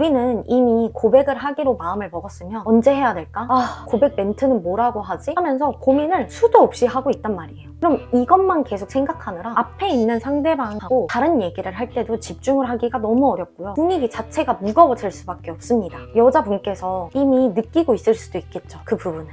우리는 이미 고백을 하기로 마음을 먹었으면 언제 해야 될까? 고백 멘트는 뭐라고 하지? 하면서 고민을 수도 없이 하고 있단 말이에요. 그럼 이것만 계속 생각하느라 앞에 있는 상대방하고 다른 얘기를 할 때도 집중을 하기가 너무 어렵고요. 분위기 자체가 무거워질 수밖에 없습니다. 여자분께서 이미 느끼고 있을 수도 있겠죠, 그 부분을.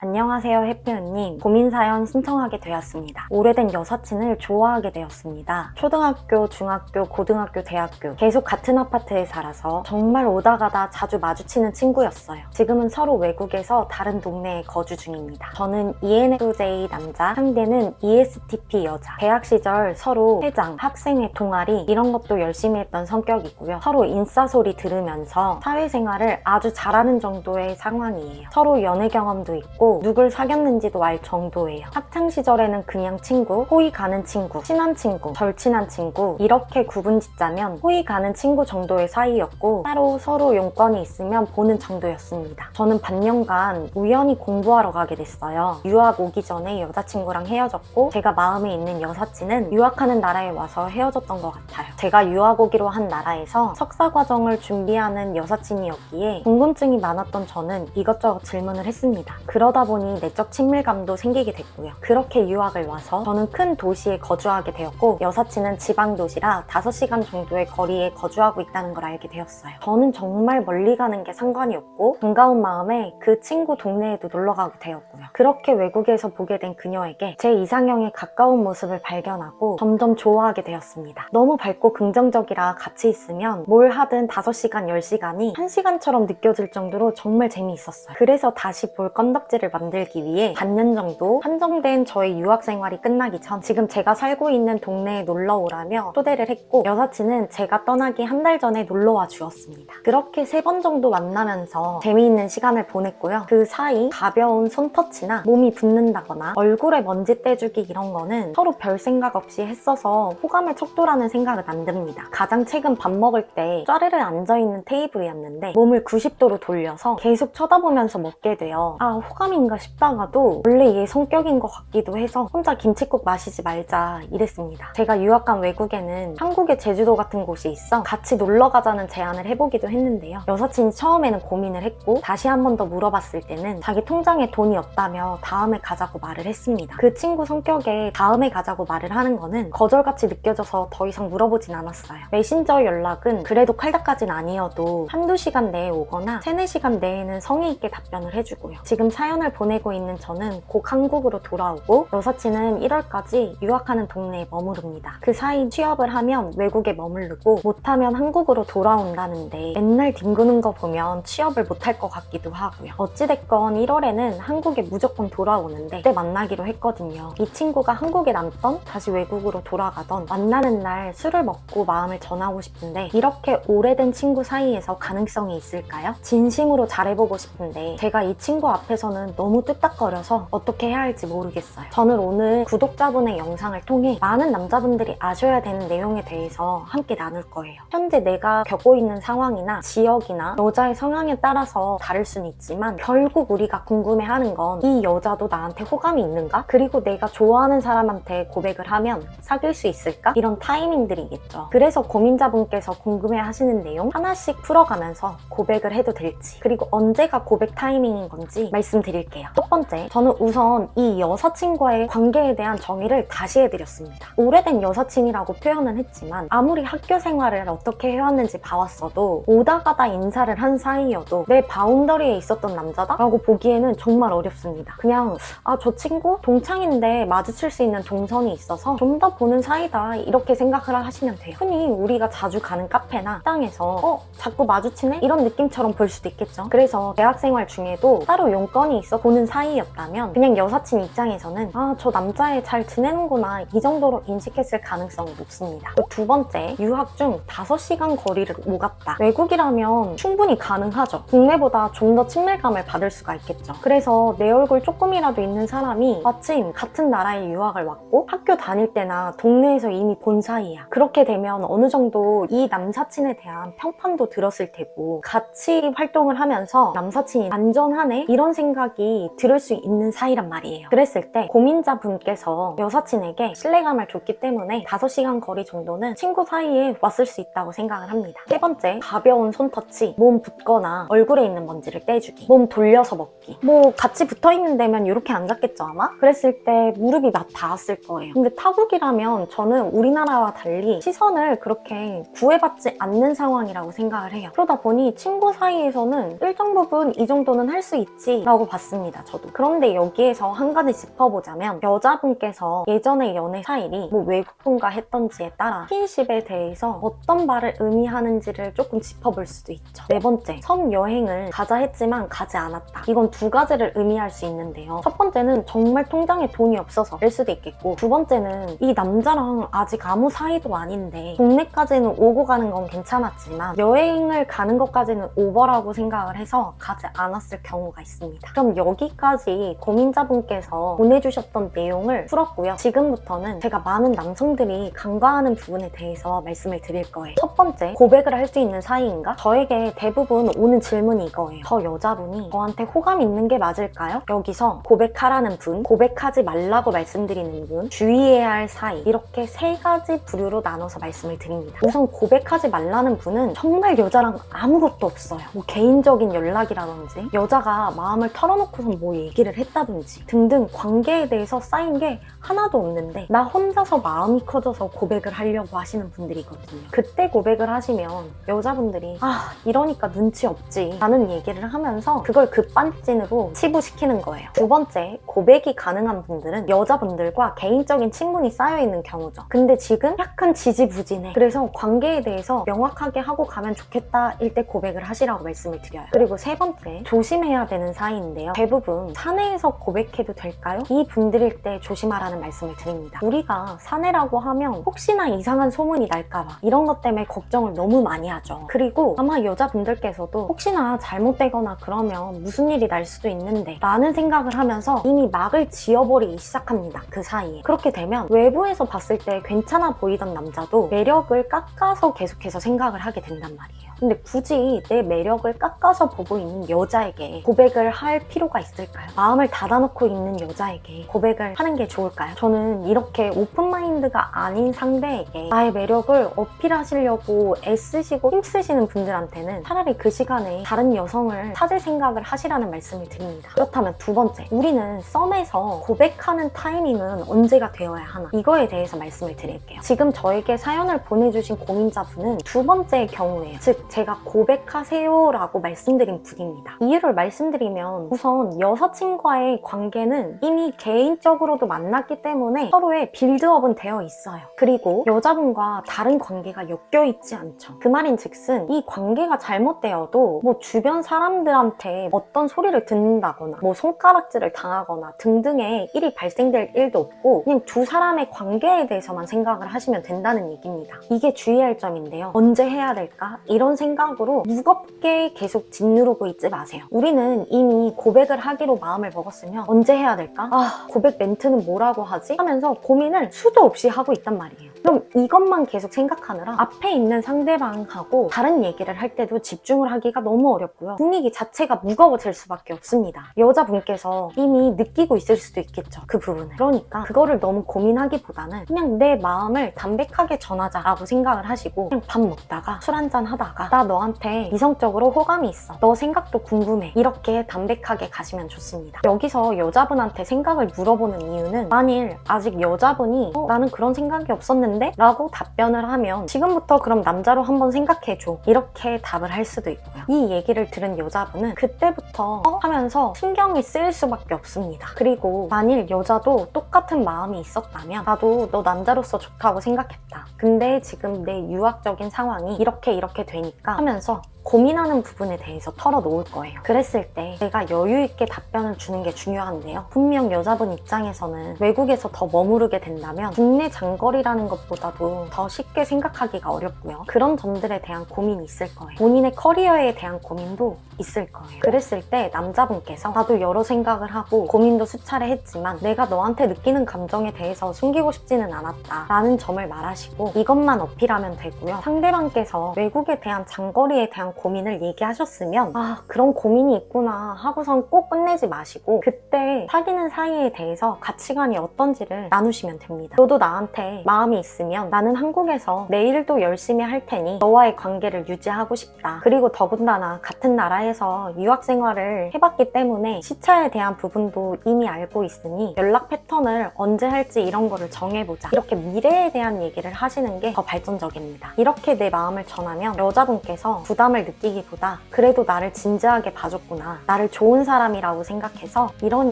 안녕하세요, 해피언님. 고민사연 신청하게 되었습니다. 오래된 여사친을 좋아하게 되었습니다. 초등학교, 중학교, 고등학교, 대학교 계속 같은 아파트에 살아서 정말 오다 가다 자주 마주치는 친구였어요. 지금은 서로 외국에서 다른 동네에 거주 중입니다. 저는 ENFJ 남자, 상대는 ESTP 여자. 대학 시절 서로 회장, 학생회 동아리 이런 것도 열심히 했던 성격이고요. 서로 인싸 소리 들으면서 사회생활을 아주 잘하는 정도의 상황이에요. 서로 연애 경험도 있고 누굴 사귀었는지도 알 정도예요. 학창시절에는 그냥 친구, 호의 가는 친구, 친한 친구, 절친한 친구 이렇게 구분짓자면 호의 가는 친구 정도의 사이였고 따로 서로 용건이 있으면 보는 정도였습니다. 저는 반년간 우연히 공부하러 가게 됐어요. 유학 오기 전에 여자친구랑 헤어졌고 제가 마음에 있는 여사친은 유학하는 나라에 와서 헤어졌던 것 같아요. 제가 유학 오기로 한 나라에서 석사과정을 준비하는 여사친이었기에 궁금증이 많았던 저는 이것저것 질문을 했습니다. 그러다 보니 내적 친밀감도 생기게 됐고요. 그렇게 유학을 와서 저는 큰 도시에 거주하게 되었고 여사친은 지방 도시라 5시간 정도의 거리에 거주하고 있다는 걸 알게 되었어요. 저는 정말 멀리 가는 게 상관이 없고 반가운 마음에 그 친구 동네에도 놀러 가게 되었고요. 그렇게 외국에서 보게 된 그녀에게 제 이상형에 가까운 모습을 발견하고 점점 좋아하게 되었습니다. 너무 밝고 긍정적이라 같이 있으면 뭘 하든 5시간, 10시간이 1시간처럼 느껴질 정도로 정말 재미있었어요. 그래서 다시 볼 건덕지를 만들기 위해 반년 정도 한정된 저의 유학 생활이 끝나기 전 지금 제가 살고 있는 동네에 놀러 오라며 초대를 했고 여사친은 제가 떠나기 한 달 전에 놀러와 주었습니다. 그렇게 3번 정도 만나면서 재미있는 시간을 보냈고요. 그 사이 가벼운 손터치나 몸이 붓는다거나 얼굴에 먼지 떼주기 이런 거는 서로 별 생각 없이 했어서 호감을 척도라는 생각은 안 듭니다. 가장 최근 밥 먹을 때 쫘르르 앉아있는 테이블이었는데 몸을 90도로 돌려서 계속 쳐다보면서 먹게 되어 호감인가 싶다가도 원래 얘 성격인 것 같기도 해서 혼자 김칫국 마시지 말자 이랬습니다. 제가 유학 간 외국에는 한국의 제주도 같은 곳이 있어 같이 놀러 가자는 제안을 해보기도 했는데요. 여사친이 처음에는 고민을 했고 다시 한 번 더 물어봤을 때는 자기 통장에 돈이 없다며 다음에 가자고 말을 했습니다. 그 친구 성격에 다음에 가자고 말을 하는 거는 거절같이 느껴져서 더 이상 물어보진 않았어요. 메신저 연락은 그래도 칼닥까진 아니어도 한두 시간 내에 오거나 3-4시간 내에는 성의 있게 답변을 해주고요. 지금 사연을 보내고 있는 저는 곧 한국으로 돌아오고 여사친은 1월까지 유학하는 동네에 머무릅니다. 그 사이 취업을 하면 외국에 머무르고 못하면 한국으로 돌아온다는데 맨날 뒹구는 거 보면 취업을 못할 것 같기도 하고요. 어찌됐건 1월에는 한국에 무조건 돌아오는데 그때 만나기로 했거든요. 이 친구가 한국에 남던 다시 외국으로 돌아가던 만나는 날 술을 먹고 마음을 전하고 싶은데 이렇게 오래된 친구 사이에서 가능성이 있을까요? 진심으로 잘해보고 싶은데 제가 이 친구 앞에서는 너무 뚝딱거려서 어떻게 해야 할지 모르겠어요. 저는 오늘 구독자분의 영상을 통해 많은 남자분들이 아셔야 되는 내용에 대해서 함께 나눌 거예요. 현재 내가 겪고 있는 상황이나 지역이나 여자의 성향에 따라서 다를 수는 있지만 결국 우리가 궁금해하는 건 이 여자도 나한테 호감이 있는가? 그리고 내가 좋아하는 사람한테 고백을 하면 사귈 수 있을까? 이런 타이밍들이겠죠. 그래서 고민자분께서 궁금해하시는 내용 하나씩 풀어가면서 고백을 해도 될지 그리고 언제가 고백 타이밍인 건지 말씀드릴게요. 첫 번째, 저는 우선 이 여사친과의 관계에 대한 정의를 다시 해드렸습니다. 오래된 여사친이라고 표현은 했지만 아무리 학교 생활을 어떻게 해왔는지 봐왔어도 오다 가다 인사를 한 사이여도 내 바운더리에 있었던 남자다? 라고 보기에는 정말 어렵습니다. 그냥 저 친구? 동창인데 마주칠 수 있는 동선이 있어서 좀 더 보는 사이다 이렇게 생각을 하시면 돼요. 흔히 우리가 자주 가는 카페나 식당에서 자꾸 마주치네? 이런 느낌처럼 볼 수도 있겠죠. 그래서 대학생활 중에도 따로 용건이 있어 보는 사이였다면 그냥 여사친 입장에서는 저 남자애 잘 지내는구나 이 정도로 인식했을 가능성이 높습니다. 또 두 번째, 유학 중 5시간 거리를 오갔다. 외국이라면 충분히 가능하죠. 국내보다 좀 더 친밀감을 받을 수가 있겠죠. 그래서 내 얼굴 조금이라도 있는 사람이 마침 같은 나라에 유학을 왔고 학교 다닐 때나 동네에서 이미 본 사이야. 그렇게 되면 어느 정도 이 남사친에 대한 평판도 들었을 테고 같이 활동을 하면서 남사친이 안전하네? 이런 생각이 가족이 들을 수 있는 사이란 말이에요. 그랬을 때 고민자분께서 여사친에게 신뢰감을 줬기 때문에 5시간 거리 정도는 친구 사이에 왔을 수 있다고 생각을 합니다. 세 번째, 가벼운 손터치, 몸 붓거나 얼굴에 있는 먼지를 떼주기, 몸 돌려서 먹기. 뭐 같이 붙어있는 데면 이렇게 안 갔겠죠 아마? 그랬을 때 무릎이 막 닿았을 거예요. 근데 타국이라면 저는 우리나라와 달리 시선을 그렇게 구애받지 않는 상황이라고 생각을 해요. 그러다 보니 친구 사이에서는 일정 부분 이 정도는 할 수 있지 라고 봤습니다, 저도. 그런데 여기에서 한 가지 짚어보자면 여자분께서 예전에 연애 스타일이 뭐 외국분과 했던지에 따라 스킨십에 대해서 어떤 바를 의미하는지를 조금 짚어볼 수도 있죠. 네 번째, 섬 여행을 가자 했지만 가지 않았다. 이건 두 가지를 의미할 수 있는데요. 첫 번째는 정말 통장에 돈이 없어서 일 수도 있겠고, 두 번째는 이 남자랑 아직 아무 사이도 아닌데 동네까지는 오고 가는 건 괜찮았지만 여행을 가는 것까지는 오버라고 생각을 해서 가지 않았을 경우가 있습니다. 그럼 여기까지 고민자분께서 보내주셨던 내용을 풀었고요. 지금부터는 제가 많은 남성들이 간과하는 부분에 대해서 말씀을 드릴 거예요. 첫 번째, 고백을 할 수 있는 사이인가? 저에게 대부분 오는 질문이 이거예요. 저 여자분이 저한테 호감 있는 게 맞을까요? 여기서 고백하라는 분, 고백하지 말라고 말씀드리는 분, 주의해야 할 사이, 이렇게 세 가지 부류로 나눠서 말씀을 드립니다. 우선 고백하지 말라는 분은 정말 여자랑 아무것도 없어요. 뭐 개인적인 연락이라든지 여자가 마음을 털어놓고서 뭐 얘기를 했다든지 등등 관계에 대해서 쌓인 게 하나도 없는데 나 혼자서 마음이 커져서 고백을 하려고 하시는 분들이거든요. 그때 고백을 하시면 여자분들이 이러니까 눈치 없지 라는 얘기를 하면서 그걸 급발진으로 치부시키는 거예요. 두 번째, 고백이 가능한 분들은 여자분들과 개인적인 친분이 쌓여있는 경우죠. 근데 지금 약간 지지부진해. 그래서 관계에 대해서 명확하게 하고 가면 좋겠다 일 때 고백을 하시라고 말씀을 드려요. 그리고 세 번째, 조심해야 되는 사이인데요. 대부분 사내에서 고백해도 될까요? 이 분들일 때 조심하라는 말씀을 드립니다. 우리가 사내라고 하면 혹시나 이상한 소문이 날까봐 이런 것 때문에 걱정을 너무 많이 하죠. 그리고 아마 여자분들께서도 혹시나 잘못되거나 그러면 무슨 일이 날 수도 있는데 라는 생각을 하면서 이미 막을 지어버리기 시작합니다. 그 사이에. 그렇게 되면 외부에서 봤을 때 괜찮아 보이던 남자도 매력을 깎아서 계속해서 생각을 하게 된단 말이에요. 근데 굳이 내 매력을 깎아서 보고 있는 여자에게 고백을 할 필요가 있을까요? 마음을 닫아놓고 있는 여자에게 고백을 하는 게 좋을까요? 저는 이렇게 오픈마인드가 아닌 상대에게 나의 매력을 어필하시려고 애쓰시고 힘쓰시는 분들한테는 차라리 그 시간에 다른 여성을 찾을 생각을 하시라는 말씀을 드립니다. 그렇다면 두 번째, 우리는 썸에서 고백하는 타이밍은 언제가 되어야 하나? 이거에 대해서 말씀을 드릴게요. 지금 저에게 사연을 보내주신 고민자분은 두 번째의 경우예요. 즉 제가 고백하세요 라고 말씀드린 분입니다. 이유를 말씀드리면 우선 여사친과의 관계는 이미 개인적으로도 만났기 때문에 서로의 빌드업은 되어 있어요. 그리고 여자분과 다른 관계가 엮여있지 않죠. 그 말인 즉슨 이 관계가 잘못되어도 뭐 주변 사람들한테 어떤 소리를 듣는다거나 뭐 손가락질을 당하거나 등등의 일이 발생될 일도 없고 그냥 두 사람의 관계에 대해서만 생각을 하시면 된다는 얘기입니다. 이게 주의할 점인데요. 언제 해야 될까? 이런 생각으로 무겁게 계속 짓누르고 있지 마세요. 우리는 이미 고백을 하기로 마음을 먹었으면 언제 해야 될까? 고백 멘트는 뭐라고 하지? 하면서 고민을 수도 없이 하고 있단 말이에요. 그럼 이것만 계속 생각하느라 앞에 있는 상대방하고 다른 얘기를 할 때도 집중을 하기가 너무 어렵고요. 분위기 자체가 무거워질 수밖에 없습니다. 여자분께서 이미 느끼고 있을 수도 있겠죠. 그 부분을. 그러니까 그거를 너무 고민하기보다는 그냥 내 마음을 담백하게 전하자라고 생각을 하시고 그냥 밥 먹다가 술 한잔 하다가 나 너한테 이성적으로 호감이 있어. 너 생각도 궁금해. 이렇게 담백하게 가시면 좋습니다. 여기서 여자분한테 생각을 물어보는 이유는 만일 아직 여자분이 나는 그런 생각이 없었는데? 라고 답변을 하면 지금부터 그럼 남자로 한번 생각해줘. 이렇게 답을 할 수도 있고요. 이 얘기를 들은 여자분은 그때부터 하면서 신경이 쓰일 수밖에 없습니다. 그리고 만일 여자도 똑같은 마음이 있었다면 나도 너 남자로서 좋다고 생각했다. 근데 지금 내 유학적인 상황이 이렇게 되니까 하면서 고민하는 부분에 대해서 털어놓을 거예요. 그랬을 때 내가 여유있게 답변을 주는 게 중요한데요. 분명 여자분 입장에서는 외국에서 더 머무르게 된다면 국내 장거리라는 것보다도 더 쉽게 생각하기가 어렵고요. 그런 점들에 대한 고민이 있을 거예요. 본인의 커리어에 대한 고민도 있을 거예요. 그랬을 때 남자분께서 나도 여러 생각을 하고 고민도 수차례 했지만 내가 너한테 느끼는 감정에 대해서 숨기고 싶지는 않았다 라는 점을 말하시고 이것만 어필하면 되고요. 상대방께서 외국에 대한 장거리에 대한 대한 고민을 얘기하셨으면 아, 그런 고민이 있구나 하고선 꼭 끝내지 마시고 그때 사귀는 사이에 대해서 가치관이 어떤지를 나누시면 됩니다. 너도 나한테 마음이 있으면 나는 한국에서 내 일도 열심히 할 테니 너와의 관계를 유지하고 싶다. 그리고 더군다나 같은 나라에서 유학 생활을 해봤기 때문에 시차에 대한 부분도 이미 알고 있으니 연락 패턴을 언제 할지 이런 거를 정해보자. 이렇게 미래에 대한 얘기를 하시는 게 더 발전적입니다. 이렇게 내 마음을 전하면 여자분께서 부담을 느끼기보다 그래도 나를 진지하게 봐줬구나, 나를 좋은 사람이라고 생각해서 이런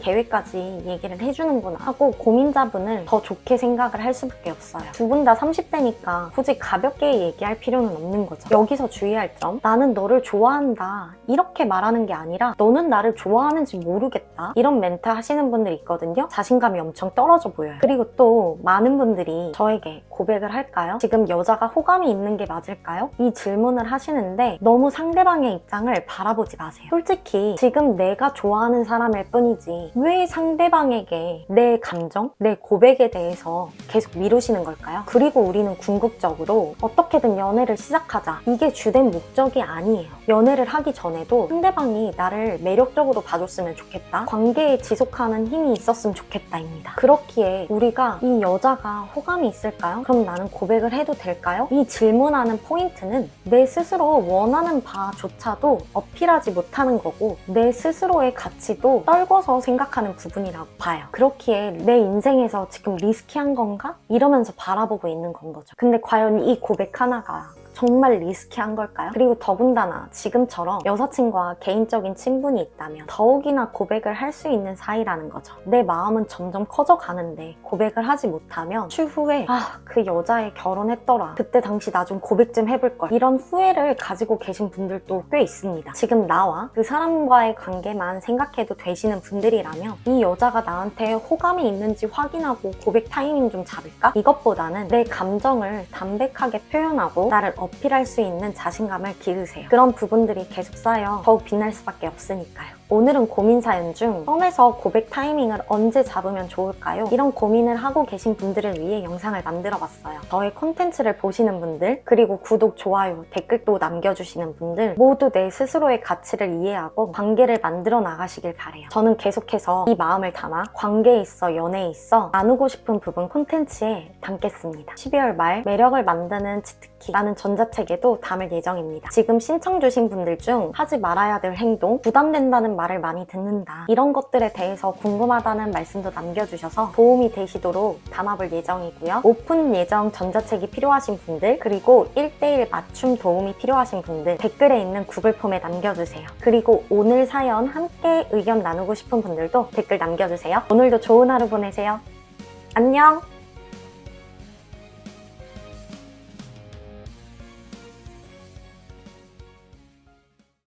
계획까지 얘기를 해주는구나 하고 고민자분을 더 좋게 생각을 할 수밖에 없어요. 두 분 다 30대니까 굳이 가볍게 얘기할 필요는 없는 거죠. 여기서 주의할 점, 나는 너를 좋아한다 이렇게 말하는 게 아니라 너는 나를 좋아하는지 모르겠다 이런 멘트 하시는 분들이 있거든요. 자신감이 엄청 떨어져 보여요. 그리고 또 많은 분들이 저에게 고백을 할까요? 지금 여자가 호감이 있는 게 맞을까요? 이 질문을 하시는데 너무 상대방의 입장을 바라보지 마세요. 솔직히 지금 내가 좋아하는 사람일 뿐이지 왜 상대방에게 내 감정, 내 고백에 대해서 계속 미루시는 걸까요? 그리고 우리는 궁극적으로 어떻게든 연애를 시작하자, 이게 주된 목적이 아니에요. 연애를 하기 전에도 상대방이 나를 매력적으로 봐줬으면 좋겠다, 관계에 지속하는 힘이 있었으면 좋겠다입니다. 그렇기에 우리가 이 여자가 호감이 있을까요? 그럼 나는 고백을 해도 될까요? 이 질문하는 포인트는 내 스스로 원하는 바조차도 어필하지 못하는 거고 내 스스로의 가치도 떨궈서 생각하는 부분이라고 봐요. 그렇기에 내 인생에서 지금 리스키한 건가? 이러면서 바라보고 있는 건 거죠. 근데 과연 이 고백 하나가 정말 리스키한 걸까요? 그리고 더군다나 지금처럼 여사친과 개인적인 친분이 있다면 더욱이나 고백을 할 수 있는 사이라는 거죠. 내 마음은 점점 커져가는데 고백을 하지 못하면 추후에 그 여자애 결혼했더라, 그때 당시 나 좀 고백 좀 해볼걸, 이런 후회를 가지고 계신 분들도 꽤 있습니다. 지금 나와 그 사람과의 관계만 생각해도 되시는 분들이라면 이 여자가 나한테 호감이 있는지 확인하고 고백 타이밍 좀 잡을까? 이것보다는 내 감정을 담백하게 표현하고 나를 어필할 수 있는 자신감을 기르세요. 그런 부분들이 계속 쌓여 더욱 빛날 수밖에 없으니까요. 오늘은 고민 사연 중 썸에서 고백 타이밍을 언제 잡으면 좋을까요? 이런 고민을 하고 계신 분들을 위해 영상을 만들어 봤어요. 저의 콘텐츠를 보시는 분들, 그리고 구독, 좋아요, 댓글도 남겨주시는 분들 모두 내 스스로의 가치를 이해하고 관계를 만들어 나가시길 바래요. 저는 계속해서 이 마음을 담아 관계에 있어, 연애에 있어 나누고 싶은 부분 콘텐츠에 담겠습니다. 12월 말 매력을 만드는 치트키라는 전자책에도 담을 예정입니다. 지금 신청 주신 분들 중 하지 말아야 될 행동, 부담된다는 말을 많이 듣는다, 이런 것들에 대해서 궁금하다는 말씀도 남겨주셔서 도움이 되시도록 담아볼 예정이고요. 오픈 예정 전자책이 필요하신 분들, 그리고 1:1 맞춤 도움이 필요하신 분들 댓글에 있는 구글 폼에 남겨주세요. 그리고 오늘 사연 함께 의견 나누고 싶은 분들도 댓글 남겨주세요. 오늘도 좋은 하루 보내세요. 안녕!